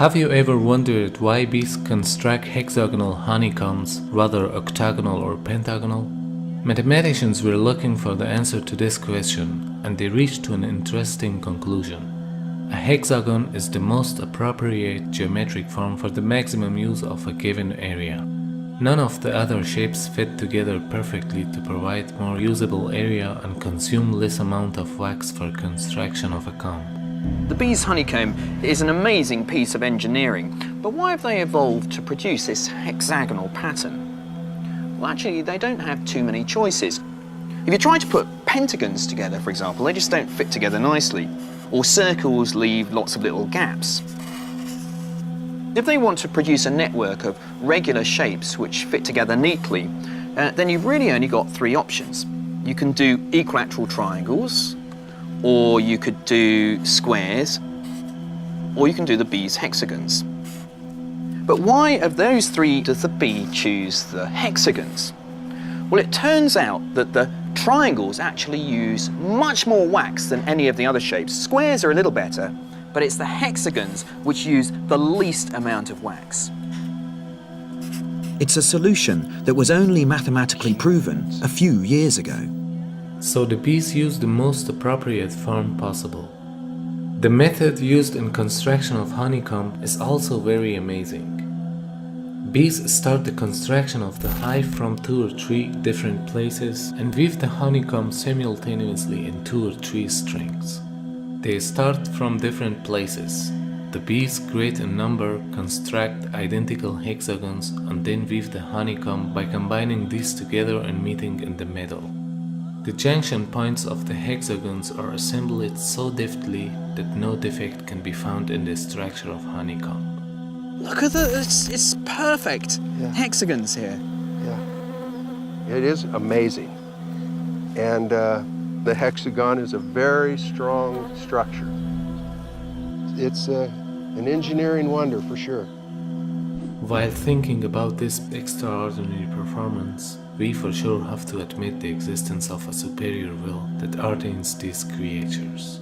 Have you ever wondered why bees construct hexagonal honeycombs rather octagonal or pentagonal? Mathematicians were looking for the answer to this question, and they reached to an interesting conclusion. A hexagon is the most appropriate geometric form for the maximum use of a given area. None of the other shapes fit together perfectly to provide more usable area and consume less amount of wax for construction of a comb. The bee's honeycomb is an amazing piece of engineering, but why have they evolved to produce this hexagonal pattern? Well, actually, they don't have too many choices. If you try to put pentagons together, for example, they just don't fit together nicely, or circles leave lots of little gaps. If they want to produce a network of regular shapes which fit together neatly, then you've really only got three options. You can do equilateral triangles, or you could do squares, or you can do the bee's hexagons. But why of those three does the bee choose the hexagons? Well, it turns out that the triangles actually use much more wax than any of the other shapes. Squares are a little better, but it's the hexagons which use the least amount of wax. It's a solution that was only mathematically proven a few years ago. So the bees use the most appropriate form possible. The method used in construction of honeycomb is also very amazing. Bees start the construction of the hive from 2 or 3 different places and weave the honeycomb simultaneously in 2 or 3 strings. They start from different places. The bees create a number, construct identical hexagons, and then weave the honeycomb by combining these together and meeting in the middle. The junction points of the hexagons are assembled so deftly that no defect can be found in the structure of honeycomb. Look at it's perfect. Yeah. Hexagons here. Yeah, it is amazing. And the hexagon is a very strong structure. It's an engineering wonder for sure. While thinking about this extraordinary performance, we for sure have to admit the existence of a superior will that ordains these creatures.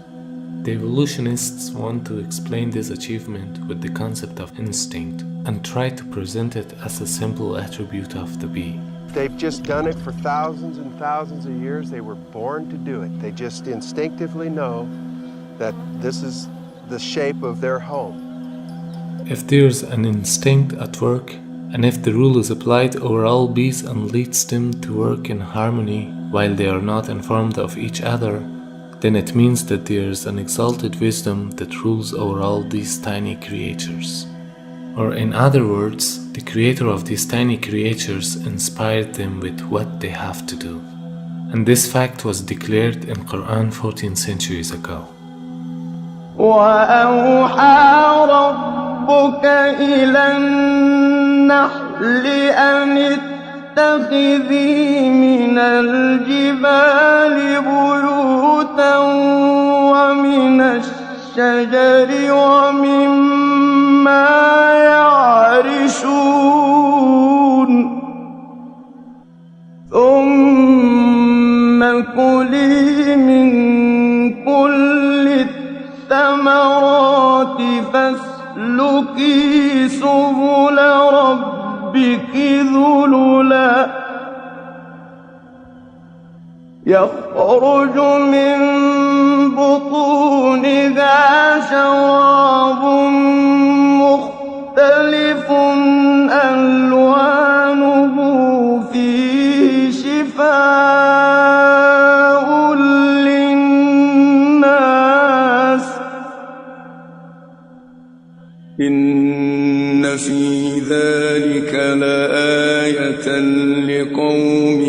The evolutionists want to explain this achievement with the concept of instinct and try to present it as a simple attribute of the bee. They've just done it for thousands and thousands of years. They were born to do it. They just instinctively know that this is the shape of their home. If there's an instinct at work, and if the rule is applied over all bees and leads them to work in harmony while they are not informed of each other, then it means that there is an exalted wisdom that rules over all these tiny creatures. Or in other words, the creator of these tiny creatures inspired them with what they have to do. And this fact was declared in Qur'an 14 centuries ago. وَأَوْحَى رَبُّكَ إِلَى النَّحْلِ أَنِ اتَّخِذِي مِنَ الْجِبَالِ بُيُوتًا وَمِنَ الشَّجَرِ وَمِمَّا يَعْرِشُونَ ثُمَّ كُلِي مِن كُلِّ الثَّمَرَاتِ فَاسْلُكِي سُبُلَ رَبِّكِ ذُلُلًا يَخْرُجُ مِن بُطُونِهَا شَرَابٌ مُخْتَلِفٌ أَلْوَانُهُ فِيهِ شِفَاءٌ لِلنَّاسِ إِنَّ فِي ذَلِكَ لَآيَةً لِقَوْمٍ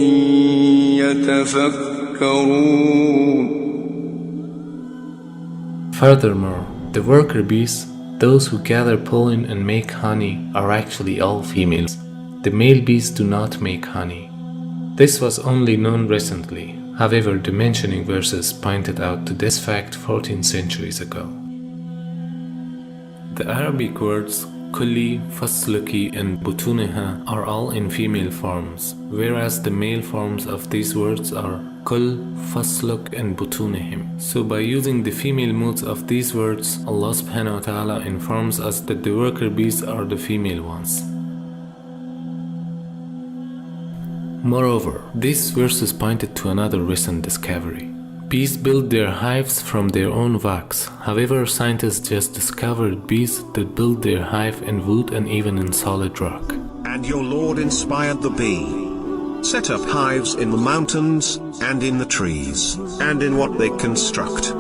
يَتَفَكَّرُونَ. Furthermore, the worker bees, those who gather pollen and make honey, are actually all females. The male bees do not make honey. This was only known recently, however the mentioning verses pointed out to this fact 14 centuries ago. The Arabic words kulli, fasluki and butuniha are all in female forms, whereas the male forms of these words are كل فصلك in بطونهم. So by using the female moods of these words, Allah subhanahu wa ta'ala informs us that the worker bees are the female ones. Moreover, these verses pointed to another recent discovery. Bees build their hives from their own wax. However, scientists just discovered bees that build their hive in wood and even in solid rock. And your Lord inspired the bee. Set up hives in the mountains, and in the trees, and in what they construct.